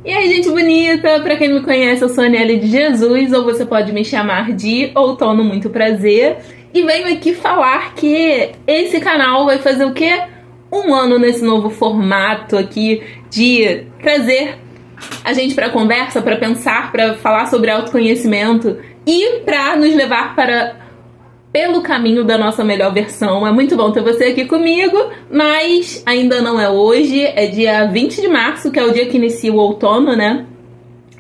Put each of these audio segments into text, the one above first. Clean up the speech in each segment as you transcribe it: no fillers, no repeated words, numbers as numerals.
E aí, gente bonita, pra quem não me conhece, eu sou a Nelly de Jesus, ou você pode me chamar de Outono, muito prazer. E venho aqui falar que esse canal vai fazer o quê? Um ano nesse novo formato aqui de trazer a gente pra conversa, pra pensar, pra falar sobre autoconhecimento e pra nos levar pelo caminho da nossa melhor versão. É muito bom ter você aqui comigo, mas ainda não é hoje, é dia 20 de março, que é o dia que inicia o outono, né?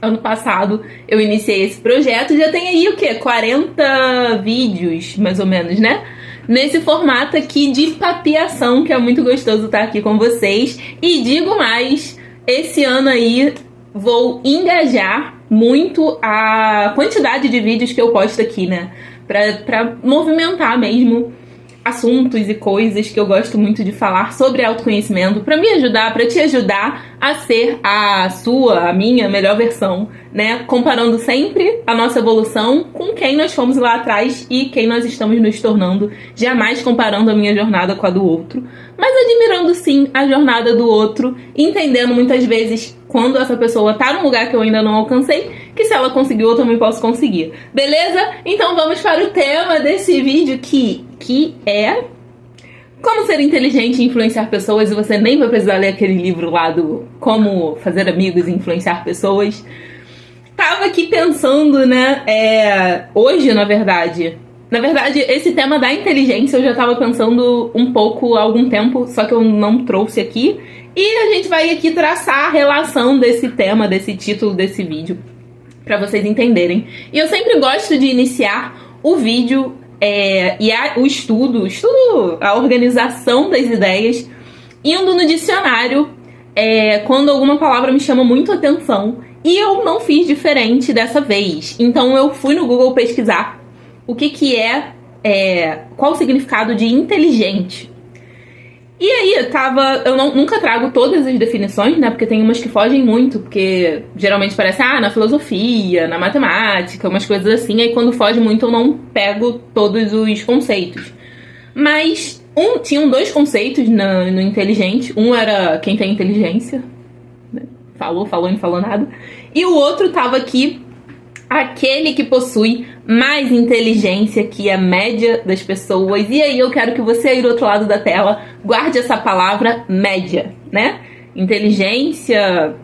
Ano passado eu iniciei esse projeto, já tem aí o quê? 40 vídeos, mais ou menos, né? Nesse formato aqui de papeação, que é muito gostoso estar aqui com vocês. E digo mais, esse ano aí vou engajar muito a quantidade de vídeos que eu posto aqui, né? Pra movimentar mesmo assuntos e coisas que eu gosto muito de falar sobre autoconhecimento, pra me ajudar, pra te ajudar a ser a minha melhor versão, né? Comparando sempre a nossa evolução com quem nós fomos lá atrás e quem nós estamos nos tornando, jamais comparando a minha jornada com a do outro, mas admirando sim a jornada do outro, entendendo muitas vezes quando essa pessoa tá num lugar que eu ainda não alcancei, que se ela conseguiu eu também posso conseguir, beleza? Então vamos para o tema desse vídeo que é como ser inteligente e influenciar pessoas, e você nem vai precisar ler aquele livro lá do Como Fazer Amigos e Influenciar Pessoas. Tava aqui pensando, né, hoje, na verdade, esse tema da inteligência eu já tava pensando um pouco há algum tempo, só que eu não trouxe aqui, e a gente vai aqui traçar a relação desse tema, desse título desse vídeo, pra vocês entenderem. E eu sempre gosto de iniciar o vídeo o estudo, a organização das ideias, indo no dicionário quando alguma palavra me chama muito a atenção. E eu não fiz diferente dessa vez. Então eu fui no Google pesquisar o que qual o significado de inteligente. E aí, eu nunca trago todas as definições, né? Porque tem umas que fogem muito, porque geralmente parece, na filosofia, na matemática, umas coisas assim. Aí quando foge muito eu não pego todos os conceitos. Mas tinham dois conceitos no inteligente. Um era quem tem inteligência, né? Falou e não falou nada. E o outro tava aqui, aquele que possui mais inteligência que a média das pessoas. E aí eu quero que você aí do outro lado da tela guarde essa palavra média, né? Inteligência,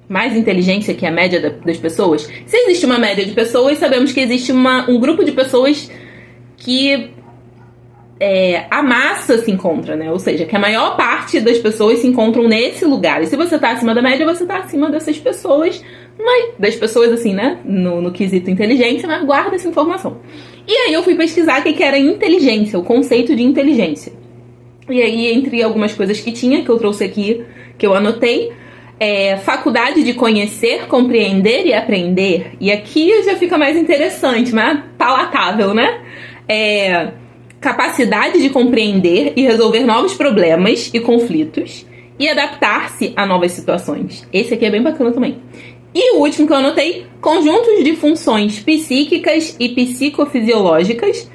mais inteligência que a média das pessoas. Se existe uma média de pessoas, sabemos que existe um grupo de pessoas que a massa se encontra, né? Ou seja, que a maior parte das pessoas se encontram nesse lugar. E se você tá acima da média, você tá acima dessas pessoas, mas das pessoas assim, né? No quesito inteligência, mas guarda essa informação. E aí eu fui pesquisar o que era inteligência, o conceito de inteligência. E aí, entre algumas coisas que eu trouxe aqui, que eu anotei, faculdade de conhecer, compreender e aprender. E aqui já fica mais interessante, mas palatável, né? Capacidade de compreender e resolver novos problemas e conflitos e adaptar-se a novas situações. Esse aqui é bem bacana também. E o último que eu anotei, conjuntos de funções psíquicas e psicofisiológicas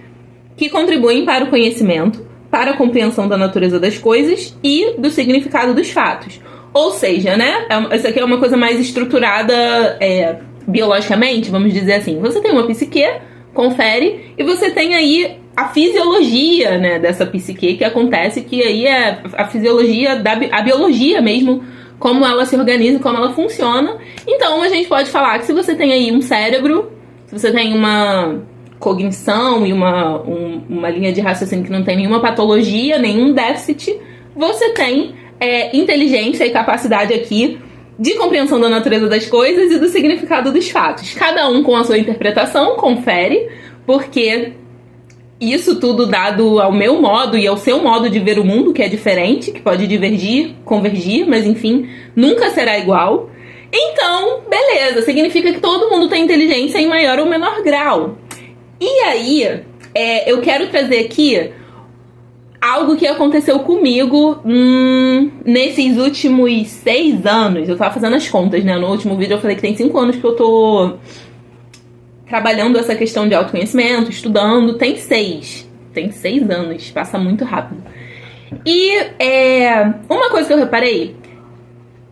que contribuem para o conhecimento, para a compreensão da natureza das coisas e do significado dos fatos. Ou seja, né, isso aqui é uma coisa mais estruturada biologicamente, vamos dizer assim. Você tem uma psique, confere, e você tem aí a fisiologia, né, dessa psique que acontece, que aí é a fisiologia, a biologia mesmo, como ela se organiza, como ela funciona. Então a gente pode falar que se você tem aí um cérebro, se você tem uma cognição e uma linha de raciocínio que não tem nenhuma patologia, nenhum déficit, você tem inteligência e capacidade aqui de compreensão da natureza das coisas e do significado dos fatos. Cada um com a sua interpretação, confere, porque isso tudo dado ao meu modo e ao seu modo de ver o mundo, que é diferente, que pode divergir, convergir, mas enfim, nunca será igual. Então, beleza, significa que todo mundo tem inteligência em maior ou menor grau. E aí, eu quero trazer aqui algo que aconteceu comigo nesses últimos 6 anos. Eu tava fazendo as contas, né? No último vídeo eu falei que tem 5 anos que eu tô trabalhando essa questão de autoconhecimento, estudando. Tem 6 anos, passa muito rápido. E uma coisa que eu reparei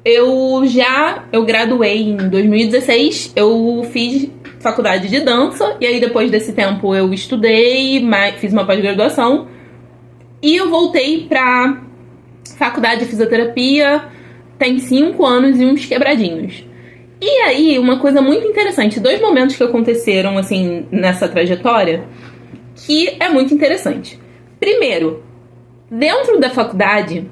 eu graduei em 2016, eu fiz faculdade de dança, e aí depois desse tempo eu estudei, fiz uma pós-graduação, e eu voltei pra faculdade de fisioterapia tem 5 anos e uns quebradinhos. E aí, uma coisa muito interessante, 2 momentos que aconteceram, assim, nessa trajetória, que é muito interessante. Primeiro, dentro da faculdade,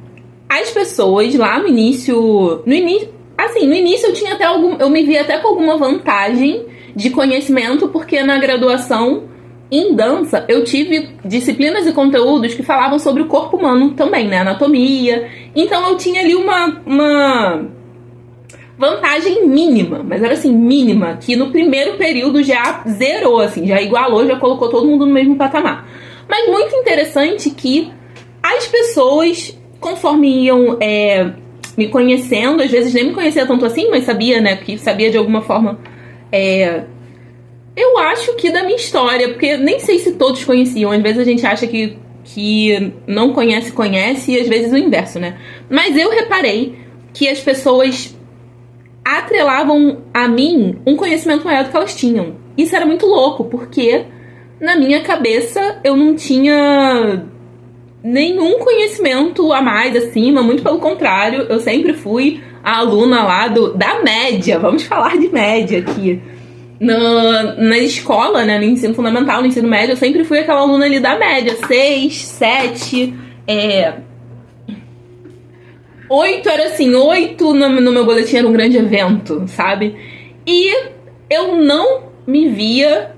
as pessoas lá no início eu tinha até eu me via até com alguma vantagem de conhecimento, porque na graduação em dança eu tive disciplinas e conteúdos que falavam sobre o corpo humano também, né, anatomia. Então eu tinha ali uma vantagem mínima, mas era assim, mínima, que no primeiro período já zerou, assim, já igualou, já colocou todo mundo no mesmo patamar. Mas muito interessante que as pessoas, conforme iam me conhecendo, às vezes nem me conhecia tanto assim, mas sabia, né, que sabia de alguma forma, eu acho que da minha história, porque nem sei se todos conheciam, às vezes a gente acha que não conhece, e às vezes o inverso, né? Mas eu reparei que as pessoas atrelavam a mim um conhecimento maior do que elas tinham. Isso era muito louco, porque na minha cabeça eu não tinha nenhum conhecimento a mais acima, muito pelo contrário, eu sempre fui a aluna lá da média, vamos falar de média aqui. Na escola, né, no ensino fundamental, no ensino médio, eu sempre fui aquela aluna ali da média, 6, 7, 8 era assim, 8 no meu boletim era um grande evento, sabe? E eu não me via...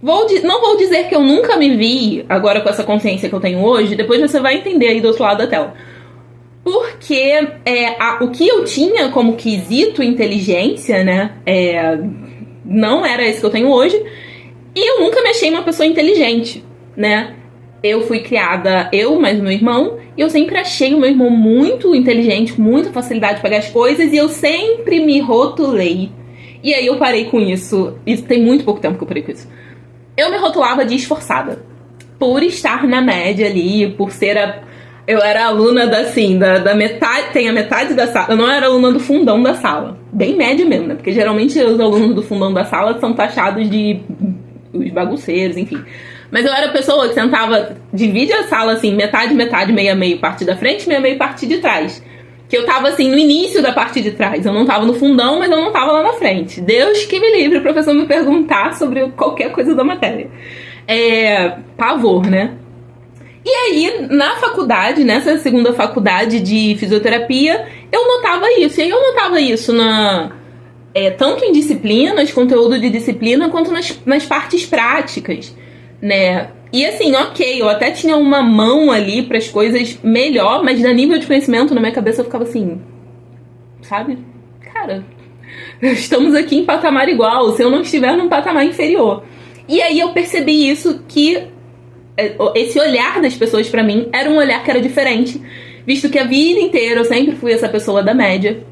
Não vou dizer que eu nunca me vi, agora com essa consciência que eu tenho hoje, depois você vai entender aí do outro lado da tela. Porque o que eu tinha como quesito inteligência, né, não era esse que eu tenho hoje, e eu nunca me achei uma pessoa inteligente, né? Eu fui criada, eu mais meu irmão, e eu sempre achei o meu irmão muito inteligente, com muita facilidade de pegar as coisas, e eu sempre me rotulei. E aí eu parei com isso, isso tem muito pouco tempo que eu parei com isso. Eu me rotulava de esforçada, por estar na média ali, por ser eu era aluna da metade, tem a metade da sala. Eu não era aluna do fundão da sala. Bem média mesmo, né? Porque geralmente os alunos do fundão da sala são taxados de os bagunceiros, enfim. Mas eu era a pessoa que sentava, divide a sala assim, metade, meia, parte da frente, meia, parte de trás. Que eu tava assim, no início da parte de trás. Eu não tava no fundão, mas eu não tava lá na frente. Deus que me livre o professor me perguntar sobre qualquer coisa da matéria. Pavor, né? E aí, na faculdade, nessa segunda faculdade de fisioterapia, eu notava isso. E aí eu notava isso tanto em disciplinas, conteúdo de disciplina, quanto nas partes práticas, né? E assim, ok, eu até tinha uma mão ali para as coisas melhor, mas a nível de conhecimento, na minha cabeça eu ficava assim, sabe? Cara, estamos aqui em patamar igual, se eu não estiver num patamar inferior. E aí eu percebi isso, que esse olhar das pessoas pra mim era um olhar que era diferente, visto que a vida inteira eu sempre fui essa pessoa da média.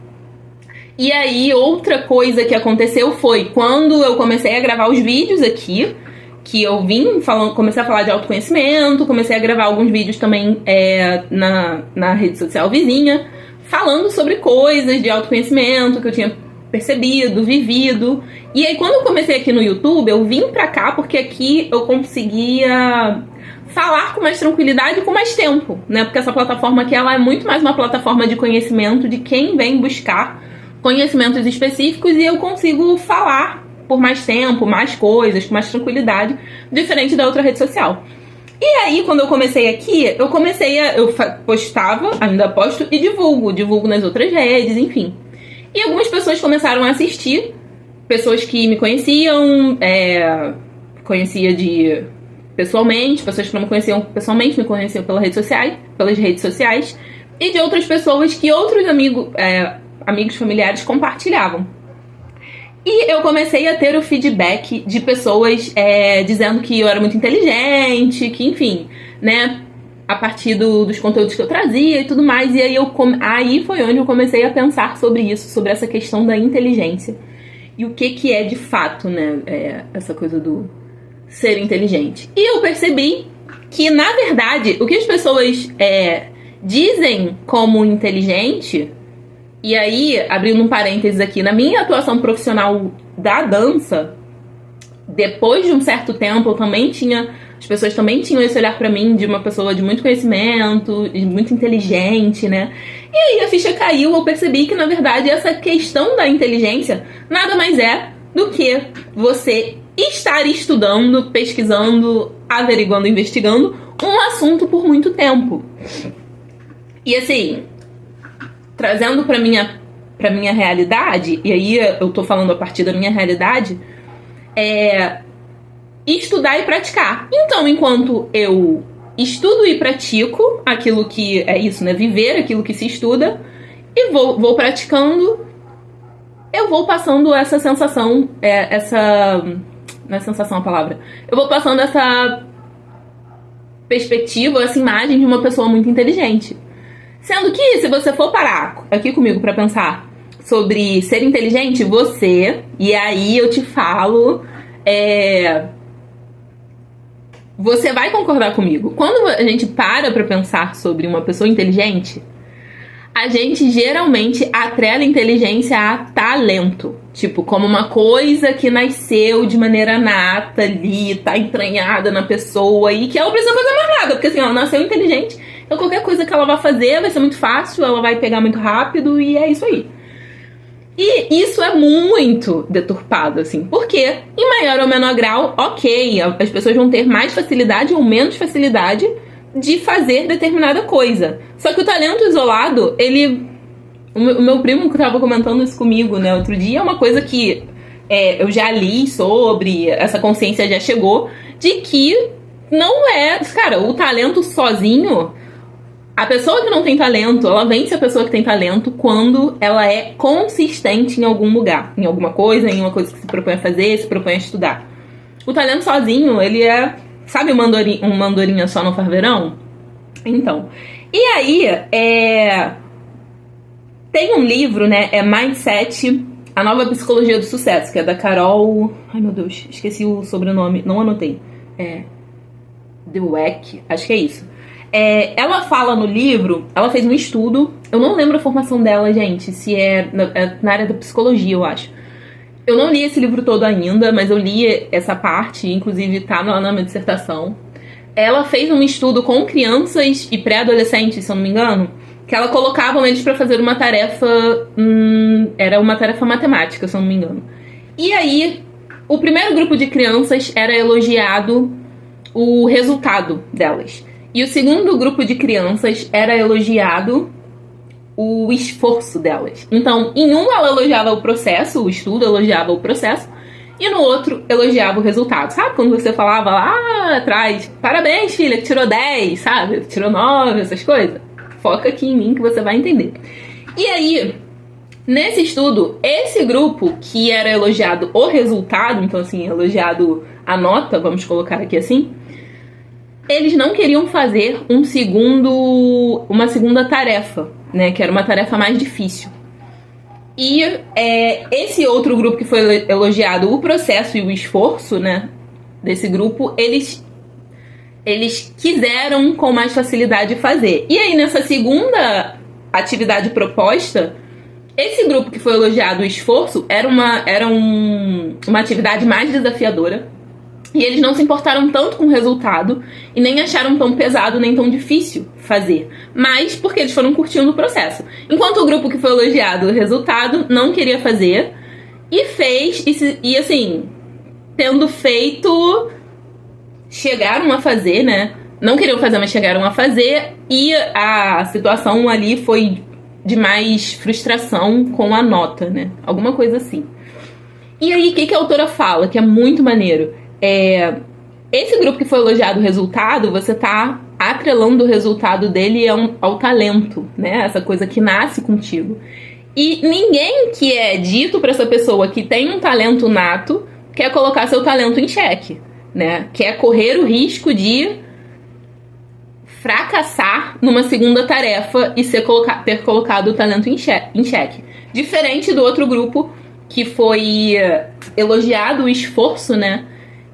E aí outra coisa que aconteceu foi quando eu comecei a gravar os vídeos aqui, que eu comecei a falar de autoconhecimento, comecei a gravar alguns vídeos também na rede social vizinha, falando sobre coisas de autoconhecimento que eu tinha percebido, vivido. E aí quando eu comecei aqui no YouTube, eu vim pra cá porque aqui eu conseguia falar com mais tranquilidade e com mais tempo, né? Porque essa plataforma aqui, ela é muito mais uma plataforma de conhecimento de quem vem buscar conhecimentos específicos, e eu consigo falar por mais tempo, mais coisas, com mais tranquilidade, diferente da outra rede social. E aí, quando eu comecei aqui, eu postava, ainda posto e divulgo nas outras redes, enfim. E algumas pessoas começaram a assistir, pessoas que me conheciam, conhecia pessoalmente, pessoas que não me conheciam pessoalmente, me conheciam pelas redes sociais, e de outras pessoas que outros amigos familiares compartilhavam. E eu comecei a ter o feedback de pessoas dizendo que eu era muito inteligente, que enfim, né, a partir dos conteúdos que eu trazia e tudo mais. E aí foi onde eu comecei a pensar sobre isso, sobre essa questão da inteligência. E o que é de fato, né, essa coisa do ser inteligente. E eu percebi que, na verdade, o que as pessoas dizem como inteligente. E aí, abrindo um parênteses aqui, na minha atuação profissional da dança, depois de um certo tempo, eu também tinha... As pessoas também tinham esse olhar pra mim de uma pessoa de muito conhecimento, muito inteligente, né? E aí a ficha caiu, eu percebi que, na verdade, essa questão da inteligência nada mais é do que você estar estudando, pesquisando, averiguando, investigando um assunto por muito tempo. E assim, trazendo pra minha realidade, e aí eu tô falando a partir da minha realidade, estudar e praticar. Então, enquanto eu estudo e pratico aquilo que é isso, né? Viver aquilo que se estuda, e vou praticando, eu vou passando essa sensação, não é sensação a palavra, eu vou passando essa perspectiva, essa imagem de uma pessoa muito inteligente. Sendo que, se você for parar aqui comigo pra pensar sobre ser inteligente, e aí eu te falo, você vai concordar comigo. Quando a gente para pra pensar sobre uma pessoa inteligente, a gente geralmente atrela inteligência a talento. Tipo, como uma coisa que nasceu de maneira nata ali, tá entranhada na pessoa e que ela precisa fazer mais nada. Porque assim, ela nasceu inteligente, então qualquer coisa que ela vai fazer vai ser muito fácil, ela vai pegar muito rápido e é isso aí. E isso é muito deturpado, assim. Porque, em maior ou menor grau, ok, as pessoas vão ter mais facilidade ou menos facilidade de fazer determinada coisa. Só que o talento isolado, o meu primo que tava comentando isso comigo, né, outro dia, é uma coisa que eu já li sobre, essa consciência já chegou, de que não é... Cara, o talento sozinho... A pessoa que não tem talento, ela vence a pessoa que tem talento quando ela é consistente em algum lugar, em alguma coisa, em uma coisa que se propõe a fazer, se propõe a estudar. O talento sozinho, ele é... Sabe um mandorinha só não faz verão? Então. E aí, tem um livro, né? É Mindset, A Nova Psicologia do Sucesso, que é da Carol... Ai, meu Deus, esqueci o sobrenome, não anotei. Dweck, acho que é isso. Ela fala no livro, ela fez um estudo, eu não lembro a formação dela, gente, se é na área da psicologia, eu acho. Eu não li esse livro todo ainda, mas eu li essa parte, inclusive tá na minha dissertação. Ela fez um estudo com crianças e pré-adolescentes, se eu não me engano, que ela colocava eles pra fazer uma tarefa, era uma tarefa matemática, se eu não me engano. E aí, o primeiro grupo de crianças era elogiado o resultado delas. E o segundo grupo de crianças era elogiado o esforço delas. Então, em um ela elogiava o processo, o estudo elogiava o processo, e no outro elogiava o resultado. Sabe quando você falava lá atrás, parabéns filha, que tirou 10, sabe? Tirou 9, essas coisas? Foca aqui em mim que você vai entender. E aí, nesse estudo, esse grupo que era elogiado o resultado, então assim, elogiado a nota, vamos colocar aqui assim, eles não queriam fazer uma segunda tarefa, né? Que era uma tarefa mais difícil. E esse outro grupo que foi elogiado o processo e o esforço, né? Desse grupo, eles quiseram com mais facilidade fazer. E aí, nessa segunda atividade proposta, esse grupo que foi elogiado o esforço era uma atividade mais desafiadora. E eles não se importaram tanto com o resultado e nem acharam tão pesado nem tão difícil fazer. Mas porque eles foram curtindo o processo. Enquanto o grupo que foi elogiado o resultado não queria fazer e fez, e assim, tendo feito, chegaram a fazer, né? Não queriam fazer, mas chegaram a fazer. E a situação ali foi de mais frustração com a nota, né? Alguma coisa assim. E aí, o que a autora fala, que é muito maneiro? Esse grupo que foi elogiado o resultado, você tá atrelando o resultado dele ao talento, né? Essa coisa que nasce contigo. E ninguém que é dito pra essa pessoa que tem um talento nato quer colocar seu talento em xeque, né? Quer correr o risco de fracassar numa segunda tarefa e ter colocado o talento em xeque. Diferente do outro grupo que foi elogiado o esforço, né?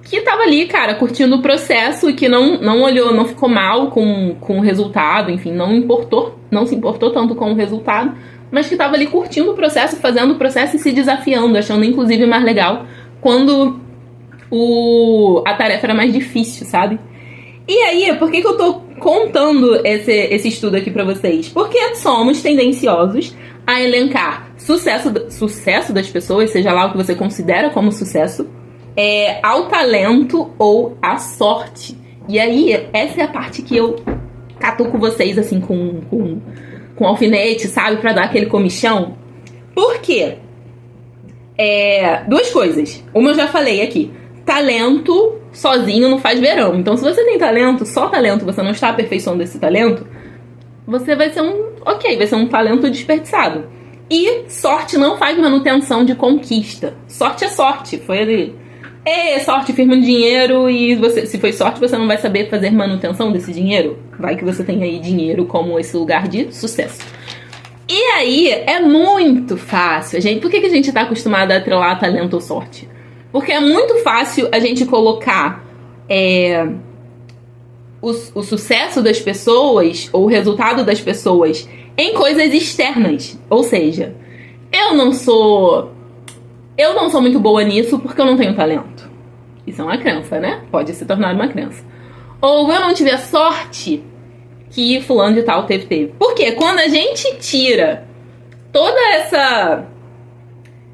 que tava ali, cara, curtindo o processo e que não olhou, não ficou mal com o resultado, enfim, não se importou tanto com o resultado, mas que tava ali curtindo o processo, fazendo o processo e se desafiando, achando inclusive mais legal quando a tarefa era mais difícil, sabe? E aí, por que eu tô contando esse estudo aqui pra vocês? Porque somos tendenciosos a elencar sucesso das pessoas, seja lá o que você considera como sucesso, ao talento ou à sorte. E aí, essa é a parte que eu catuco vocês, assim, com alfinete, sabe? Pra dar aquele comichão. Por quê? Duas coisas. Uma eu já falei aqui. Talento sozinho não faz verão. Então, se você tem talento, só talento, você não está aperfeiçoando esse talento, você vai ser vai ser um talento desperdiçado. E sorte não faz manutenção de conquista. Sorte é sorte. Foi ali. Sorte, firma de dinheiro e se foi sorte, você não vai saber fazer manutenção desse dinheiro. Vai que você tem aí dinheiro como esse lugar de sucesso. E aí, é muito fácil, gente. Por que a gente tá acostumado a atrelar talento ou sorte? Porque é muito fácil a gente colocar o sucesso das pessoas, ou o resultado das pessoas, em coisas externas. Ou seja, eu não sou muito boa nisso porque eu não tenho talento. Isso é uma crença, né? Pode se tornar uma crença. Ou eu não tive a sorte que fulano de tal teve. Porque quando a gente tira toda essa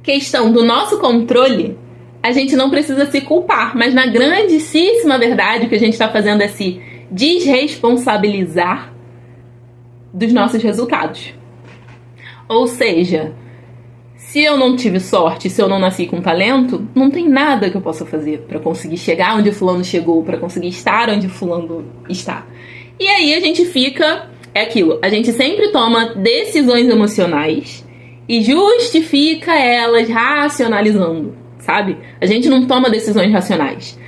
questão do nosso controle, a gente não precisa se culpar. Mas na grandíssima verdade, o que a gente está fazendo é se desresponsabilizar dos nossos resultados. Ou seja, se eu não tive sorte, se eu não nasci com talento, não tem nada que eu possa fazer para conseguir chegar onde fulano chegou, para conseguir estar onde fulano está. E aí a gente fica, aquilo, a gente sempre toma decisões emocionais e justifica elas racionalizando, sabe? A gente não toma decisões racionais.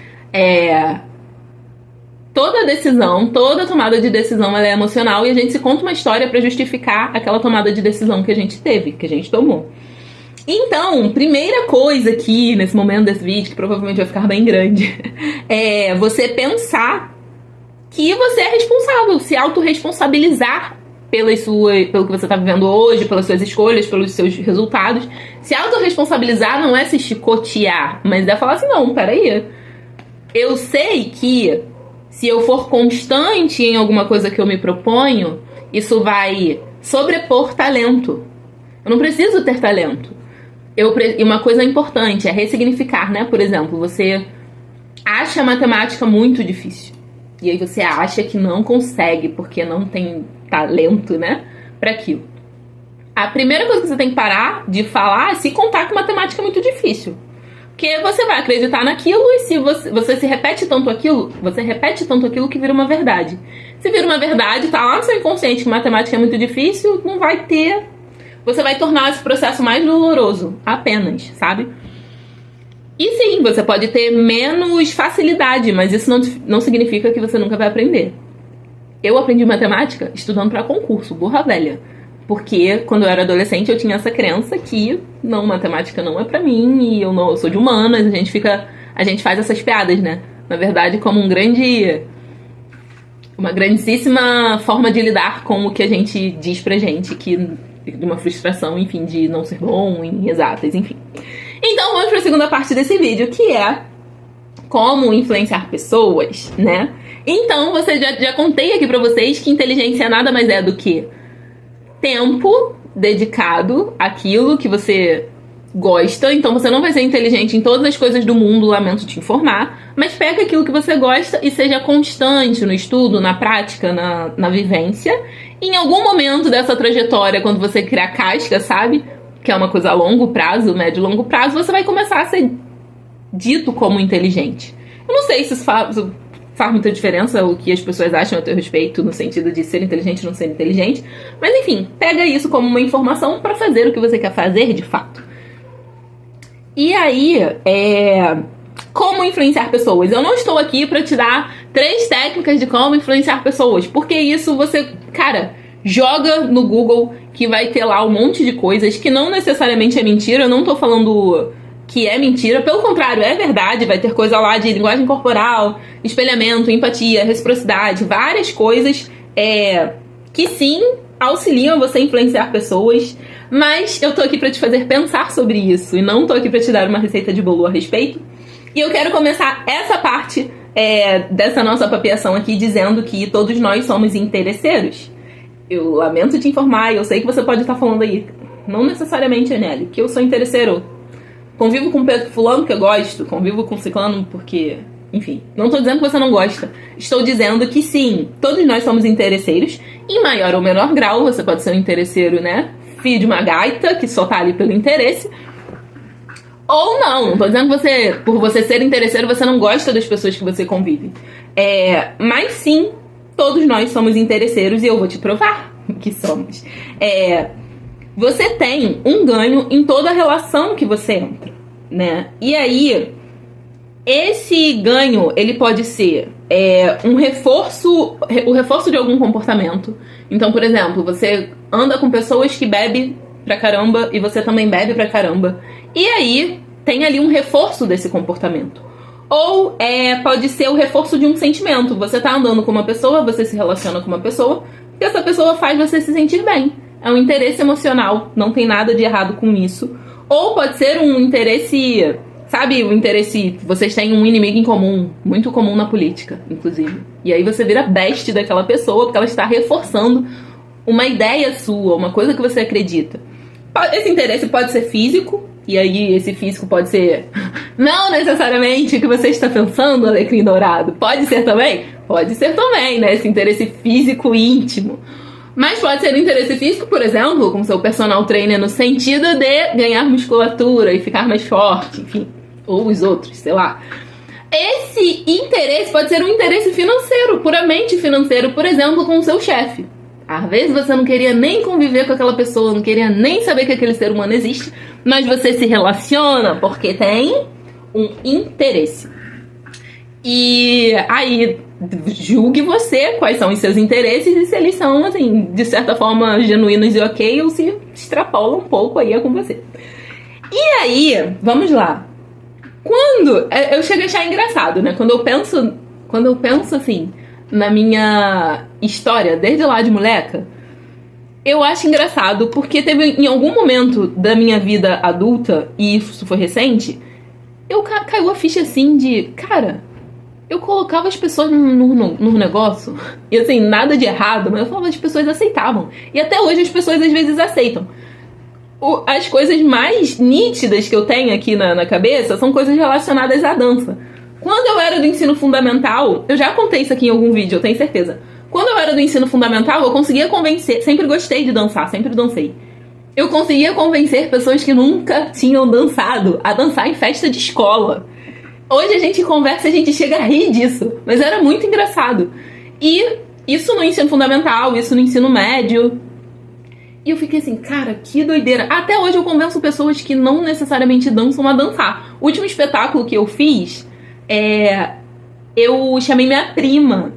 Toda decisão, toda tomada de decisão, ela é emocional e a gente se conta uma história para justificar aquela tomada de decisão que a gente teve, que a gente tomou. Então, primeira coisa aqui, nesse momento desse vídeo, que provavelmente vai ficar bem grande, é você pensar que você é responsável, se autorresponsabilizar pelo que você está vivendo hoje, pelas suas escolhas, pelos seus resultados. Se autorresponsabilizar não é se chicotear, mas é falar assim, não, peraí, eu sei que se eu for constante em alguma coisa que eu me proponho, isso vai sobrepor talento. Eu não preciso ter talento. E uma coisa importante é ressignificar, né? Por exemplo, você acha a matemática muito difícil. E aí você acha que não consegue porque não tem talento, né? Para aquilo. A primeira coisa que você tem que parar de falar é se contar que matemática é muito difícil. Porque você vai acreditar naquilo e se você se repete tanto aquilo, que vira uma verdade. Se vira uma verdade, tá lá no seu inconsciente que matemática é muito difícil, não vai ter... Você vai tornar esse processo mais doloroso, apenas, sabe? E sim, você pode ter menos facilidade, mas isso não significa que você nunca vai aprender. Eu aprendi matemática estudando para concurso, burra velha. Porque quando eu era adolescente eu tinha essa crença que não, matemática não é pra mim e eu sou de humanas, a gente faz essas piadas, né? Na verdade, como uma grandíssima forma de lidar com o que a gente diz pra gente, que de uma frustração, enfim, de não ser bom em exatas, enfim. Então vamos para a segunda parte desse vídeo, que é como influenciar pessoas, né? Então, você já contei aqui pra vocês que inteligência nada mais é do que tempo dedicado àquilo que você gosta. Então você não vai ser inteligente em todas as coisas do mundo, lamento te informar, mas pega aquilo que você gosta e seja constante no estudo, na prática, na vivência. Em algum momento dessa trajetória, quando você criar casca, sabe? Que é uma coisa a longo prazo, médio e longo prazo, você vai começar a ser dito como inteligente. Eu não sei se isso faz muita diferença o que as pessoas acham a teu respeito no sentido de ser inteligente ou não ser inteligente, mas enfim, pega isso como uma informação para fazer o que você quer fazer de fato. E aí, como influenciar pessoas? Eu não estou aqui para te dar 3 técnicas de como influenciar pessoas, porque isso você, cara, joga no Google que vai ter lá um monte de coisas que não necessariamente é mentira. Eu não tô falando que é mentira. Pelo contrário, é verdade. Vai ter coisa lá de linguagem corporal, espelhamento, empatia, reciprocidade, várias coisas que sim auxiliam você a influenciar pessoas. Mas eu tô aqui pra te fazer pensar sobre isso e não tô aqui pra te dar uma receita de bolo a respeito. E eu quero começar essa parte dessa nossa papeação aqui dizendo que todos nós somos interesseiros. Eu lamento te informar, eu sei que você pode estar falando aí, não necessariamente, Anelli, que eu sou interesseiro. Convivo com fulano porque eu gosto, convivo com ciclano porque... Enfim, não tô dizendo que você não gosta. Estou dizendo que sim, todos nós somos interesseiros. Em maior ou menor grau, você pode ser um interesseiro, né? Filho de uma gaita, que só tá ali pelo interesse. Ou não tô dizendo que você, por você ser interesseiro, você não gosta das pessoas que você convive. Mas sim, todos nós somos interesseiros e eu vou te provar que somos. Você tem um ganho em toda relação que você entra, né? E aí, esse ganho, ele pode ser o reforço de algum comportamento. Então, por exemplo, você anda com pessoas que bebem pra caramba e você também bebe pra caramba. E aí, tem ali um reforço desse comportamento. Ou pode ser o reforço de um sentimento. Você tá andando com uma pessoa, você se relaciona com uma pessoa, e essa pessoa faz você se sentir bem. É um interesse emocional, não tem nada de errado com isso. Ou pode ser um interesse, sabe, o interesse, vocês têm um inimigo em comum, muito comum na política, inclusive. E aí você vira best daquela pessoa, porque ela está reforçando uma ideia sua, uma coisa que você acredita. Esse interesse pode ser físico, e aí esse físico pode ser não necessariamente o que você está pensando, alecrim dourado. Pode ser também? Pode ser também, né? Esse interesse físico íntimo. Mas pode ser um interesse físico, por exemplo, como seu personal trainer, no sentido de ganhar musculatura e ficar mais forte, enfim. Ou os outros, sei lá. Esse interesse pode ser um interesse financeiro, puramente financeiro, por exemplo, com o seu chefe. Às vezes você não queria nem conviver com aquela pessoa, não queria nem saber que aquele ser humano existe, mas você se relaciona porque tem um interesse. E aí, julgue você quais são os seus interesses e se eles são, assim, de certa forma genuínos e ok, ou se extrapolam um pouco aí com você. E aí, vamos lá. Quando eu chego a achar engraçado, né? Quando eu penso assim, na minha história, desde lá de moleca, eu acho engraçado porque teve em algum momento da minha vida adulta, e isso foi recente, caiu a ficha assim de, cara, eu colocava as pessoas no negócio, e assim, nada de errado, mas eu falava, as pessoas aceitavam. E até hoje as pessoas às vezes aceitam. As coisas mais nítidas que eu tenho aqui na cabeça são coisas relacionadas à dança. Quando eu era do ensino fundamental, eu já contei isso aqui em algum vídeo, eu tenho certeza. Quando eu era do ensino fundamental, eu conseguia convencer, sempre gostei de dançar, sempre dancei. Eu conseguia convencer pessoas que nunca tinham dançado a dançar em festa de escola. Hoje a gente conversa e a gente chega a rir disso, mas era muito engraçado. E isso no ensino fundamental, isso no ensino médio. E eu fiquei assim, cara, que doideira. Até hoje eu convenço pessoas que não necessariamente dançam a dançar. O último espetáculo que eu fiz, eu chamei minha prima.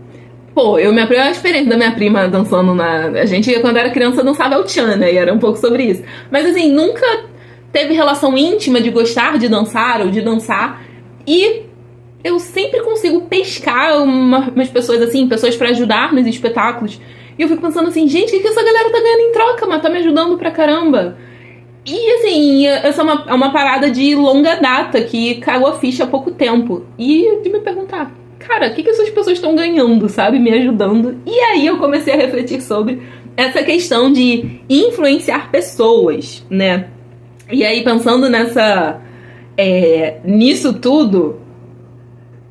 Pô, a experiência da minha prima dançando a gente, quando era criança, dançava El Chan, né? E era um pouco sobre isso. Mas assim, nunca teve relação íntima de gostar de dançar ou de dançar. E eu sempre consigo pescar umas pessoas assim, pessoas pra ajudar nos espetáculos. E eu fico pensando assim, gente, o que essa galera tá ganhando em troca, mas tá me ajudando pra caramba. E assim, essa é uma parada de longa data que caiu a ficha há pouco tempo. E de me perguntar, cara, o que essas pessoas estão ganhando, sabe? Me ajudando. E aí eu comecei a refletir sobre essa questão de influenciar pessoas, né? E aí pensando nisso tudo,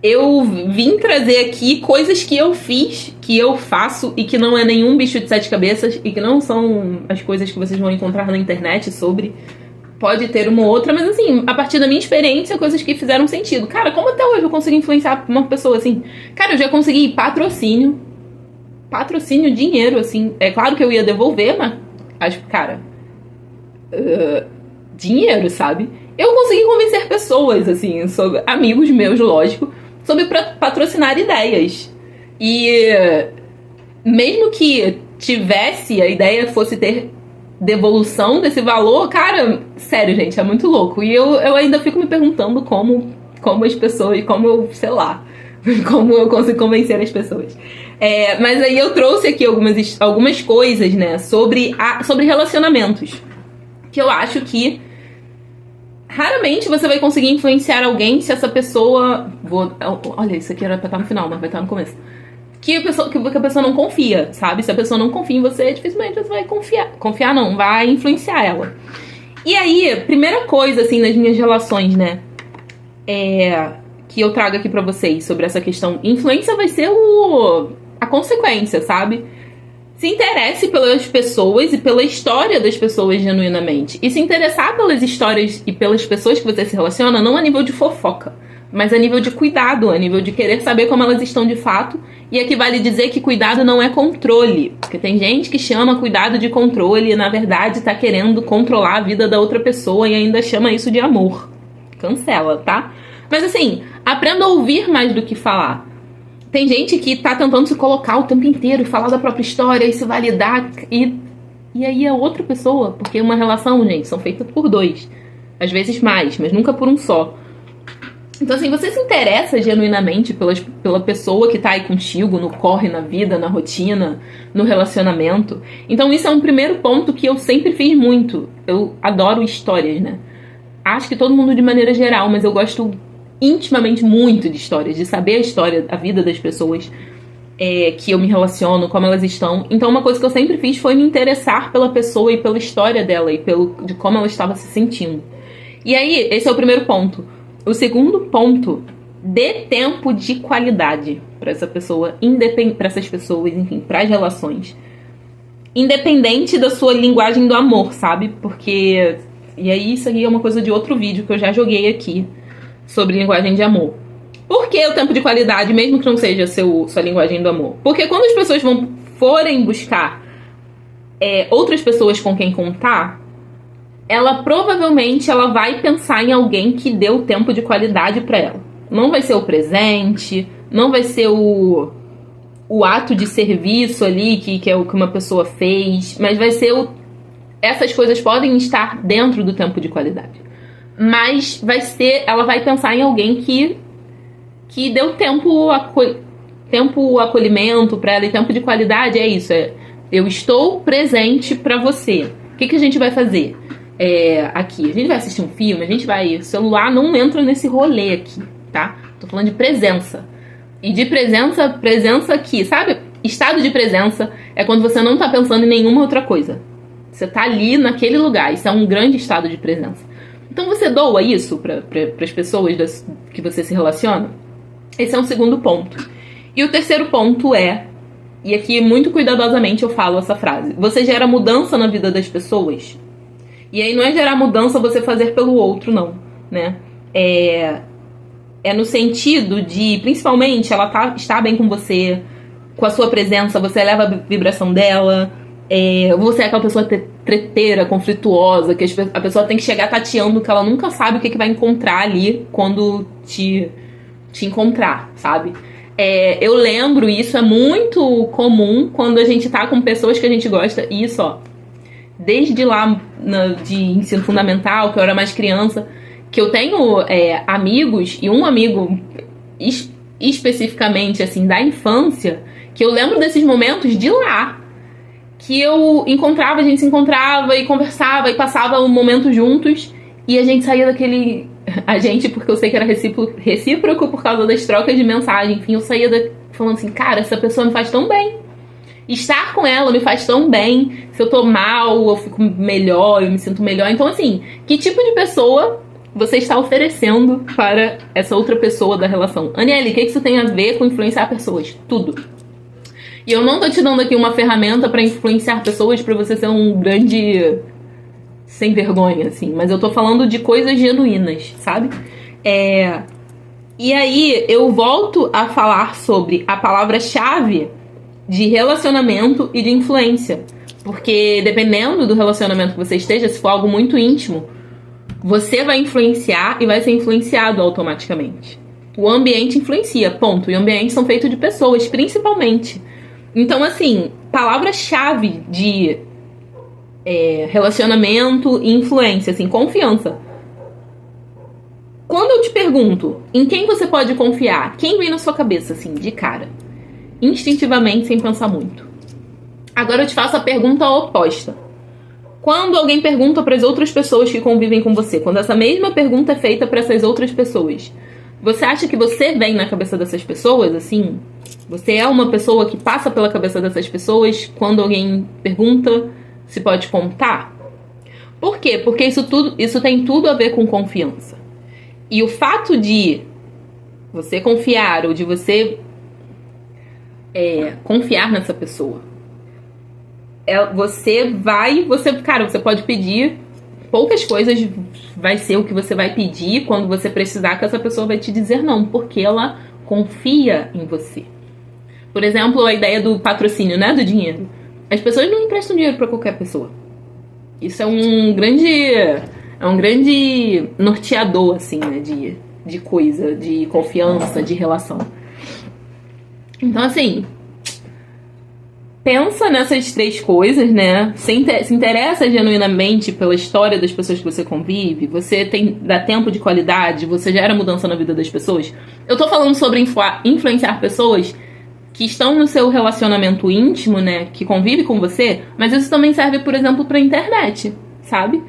eu vim trazer aqui coisas que eu fiz, que eu faço e que não é nenhum bicho de sete cabeças e que não são as coisas que vocês vão encontrar na internet sobre. Pode ter uma ou outra, mas assim, a partir da minha experiência, coisas que fizeram sentido. Cara, como até hoje eu consigo influenciar uma pessoa assim? Cara, eu já consegui patrocínio, dinheiro, assim. É claro que eu ia devolver, mas acho que, cara, dinheiro, sabe? Eu consegui convencer pessoas, assim, sobre amigos meus, lógico, sobre patrocinar ideias. E mesmo que a ideia fosse ter devolução desse valor, cara, sério, gente, é muito louco. E eu ainda fico me perguntando como as pessoas, como eu, sei lá, como eu consigo convencer as pessoas. Mas aí eu trouxe aqui algumas coisas, né, sobre relacionamentos, que eu acho que raramente você vai conseguir influenciar alguém se essa pessoa... Olha, isso aqui era pra estar no final, mas vai estar no começo. Que a pessoa não confia, sabe? Se a pessoa não confia em você, dificilmente você vai confiar não, vai influenciar ela. E aí, primeira coisa, assim, nas minhas relações, né, que eu trago aqui pra vocês sobre essa questão, influência vai ser a consequência, sabe? Se interesse pelas pessoas e pela história das pessoas genuinamente. E se interessar pelas histórias e pelas pessoas que você se relaciona, não a nível de fofoca, mas a nível de cuidado, a nível de querer saber como elas estão de fato. E aqui vale dizer que cuidado não é controle, porque tem gente que chama cuidado de controle e na verdade tá querendo controlar a vida da outra pessoa e ainda chama isso de amor. Cancela, tá? Mas assim, aprenda a ouvir mais do que falar. Tem gente que tá tentando se colocar o tempo inteiro, falar da própria história e se validar, e aí é outra pessoa, porque uma relação, gente, são feitas por dois, às vezes mais, mas nunca por um só. Então, assim, você se interessa genuinamente pela pessoa que tá aí contigo, no corre, na vida, na rotina, no relacionamento. Então, isso é um primeiro ponto que eu sempre fiz muito. Eu adoro histórias, né? Acho que todo mundo de maneira geral, mas eu gosto intimamente muito de histórias, de saber a história, a vida das pessoas que eu me relaciono, como elas estão. Então, uma coisa que eu sempre fiz foi me interessar pela pessoa e pela história dela e de como ela estava se sentindo. E aí, esse é o primeiro ponto. O segundo ponto, dê tempo de qualidade para essa pessoa, para essas pessoas, enfim, para as relações. Independente da sua linguagem do amor, sabe? Porque... E aí, isso aqui é uma coisa de outro vídeo que eu já joguei aqui sobre linguagem de amor. Por que o tempo de qualidade, mesmo que não seja sua linguagem do amor? Porque quando as pessoas forem buscar outras pessoas com quem contar, ela provavelmente vai pensar em alguém que deu tempo de qualidade pra ela. Não vai ser o presente, não vai ser o ato de serviço ali que é o que uma pessoa fez, mas vai ser essas coisas podem estar dentro do tempo de qualidade. Mas ela vai pensar em alguém que deu tempo acolhimento pra ela, e tempo de qualidade é isso, eu estou presente pra você. O que a gente vai fazer? Aqui, a gente vai assistir um filme, o celular não entra nesse rolê aqui, tá? Tô falando de presença. E de presença aqui, sabe? Estado de presença é quando você não tá pensando em nenhuma outra coisa. Você tá ali naquele lugar, isso é um grande estado de presença. Então você doa isso para as pessoas que você se relaciona? Esse é um segundo ponto. E o terceiro ponto e aqui muito cuidadosamente eu falo essa frase, você gera mudança na vida das pessoas? E aí não é gerar mudança você fazer pelo outro, não, né? É no sentido de, principalmente, ela está bem com você, com a sua presença, você eleva a vibração dela, você é aquela pessoa treteira, conflituosa, que a pessoa tem que chegar tateando, que ela nunca sabe o que vai encontrar ali quando te encontrar, sabe? Eu lembro, isso é muito comum quando a gente tá com pessoas que a gente gosta, e isso, ó, desde lá de ensino fundamental, que eu era mais criança, que eu tenho amigos, e um amigo especificamente, assim, da infância, que eu lembro desses momentos de lá, que a gente se encontrava e conversava e passava um momento juntos, e a gente saía daquele... A gente, porque eu sei que era recíproco por causa das trocas de mensagem, enfim, eu saía falando assim, cara, essa pessoa me faz tão bem. Estar com ela me faz tão bem. Se eu tô mal, eu fico melhor, eu me sinto melhor. Então, assim, que tipo de pessoa você está oferecendo para essa outra pessoa da relação? Aniele, o que isso tem a ver com influenciar pessoas? Tudo. E eu não tô te dando aqui uma ferramenta pra influenciar pessoas pra você ser um grande sem vergonha, assim. Mas eu tô falando de coisas genuínas, sabe? E aí, eu volto a falar sobre a palavra-chave de relacionamento e de influência. Porque dependendo do relacionamento que você esteja, se for algo muito íntimo, você vai influenciar e vai ser influenciado automaticamente. O ambiente influencia, ponto. E ambientes são feitos de pessoas, principalmente. Então, assim, palavra-chave de relacionamento e influência, assim, confiança. Quando eu te pergunto em quem você pode confiar, quem vem na sua cabeça, assim, de cara? Instintivamente, sem pensar muito. Agora eu te faço a pergunta oposta. Quando alguém pergunta para as outras pessoas que convivem com você, quando essa mesma pergunta é feita para essas outras pessoas, você acha que você vem na cabeça dessas pessoas, assim? Você é uma pessoa que passa pela cabeça dessas pessoas quando alguém pergunta se pode contar? Por quê? Porque isso tem tudo a ver com confiança. E o fato de você confiar ou de você confiar nessa pessoa, você pode pedir poucas coisas, vai ser o que você vai pedir quando você precisar, que essa pessoa vai te dizer não, porque ela confia em você. Por exemplo, a ideia do patrocínio, né, do dinheiro. As pessoas não emprestam dinheiro para qualquer pessoa. Isso é um grande norteador, assim, né, de coisa, de confiança, de relação. Então, assim, pensa nessas três coisas, né? Se interessa genuinamente pela história das pessoas que você convive, você dá tempo de qualidade, você gera mudança na vida das pessoas. Eu tô falando sobre influenciar pessoas que estão no seu relacionamento íntimo, né? Que convive com você, mas isso também serve, por exemplo, pra internet, sabe?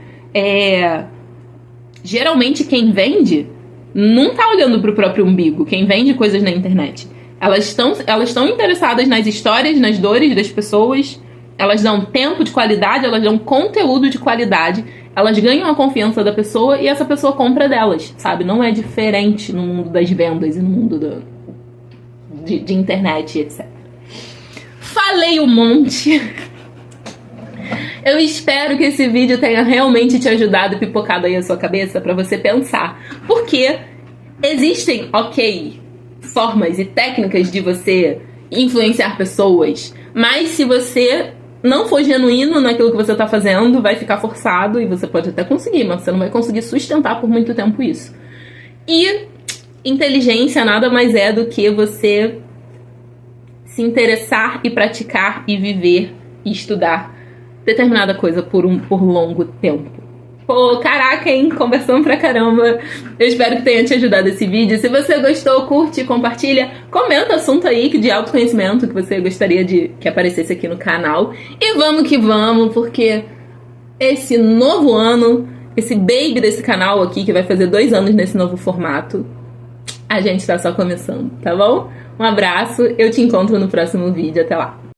Geralmente quem vende não tá olhando pro próprio umbigo, quem vende coisas na internet. Elas estão interessadas nas histórias, nas dores das pessoas. Elas dão tempo de qualidade, elas dão conteúdo de qualidade. Elas ganham a confiança da pessoa e essa pessoa compra delas, sabe? Não é diferente no mundo das vendas e no mundo de internet, etc. Falei um monte. Eu espero que esse vídeo tenha realmente te ajudado e pipocado aí a sua cabeça pra você pensar. Porque existem, formas e técnicas de você influenciar pessoas, mas se você não for genuíno naquilo que você tá fazendo, vai ficar forçado e você pode até conseguir, mas você não vai conseguir sustentar por muito tempo isso. E inteligência nada mais é do que você se interessar e praticar e viver e estudar determinada coisa por longo tempo. Pô, caraca, hein? Conversando pra caramba. Eu espero que tenha te ajudado esse vídeo. Se você gostou, curte, compartilha. Comenta assunto aí de autoconhecimento que você gostaria que aparecesse aqui no canal. E vamos que vamos, porque esse novo ano, esse baby desse canal aqui, que vai fazer 2 anos nesse novo formato, a gente tá só começando, tá bom? Um abraço, eu te encontro no próximo vídeo. Até lá!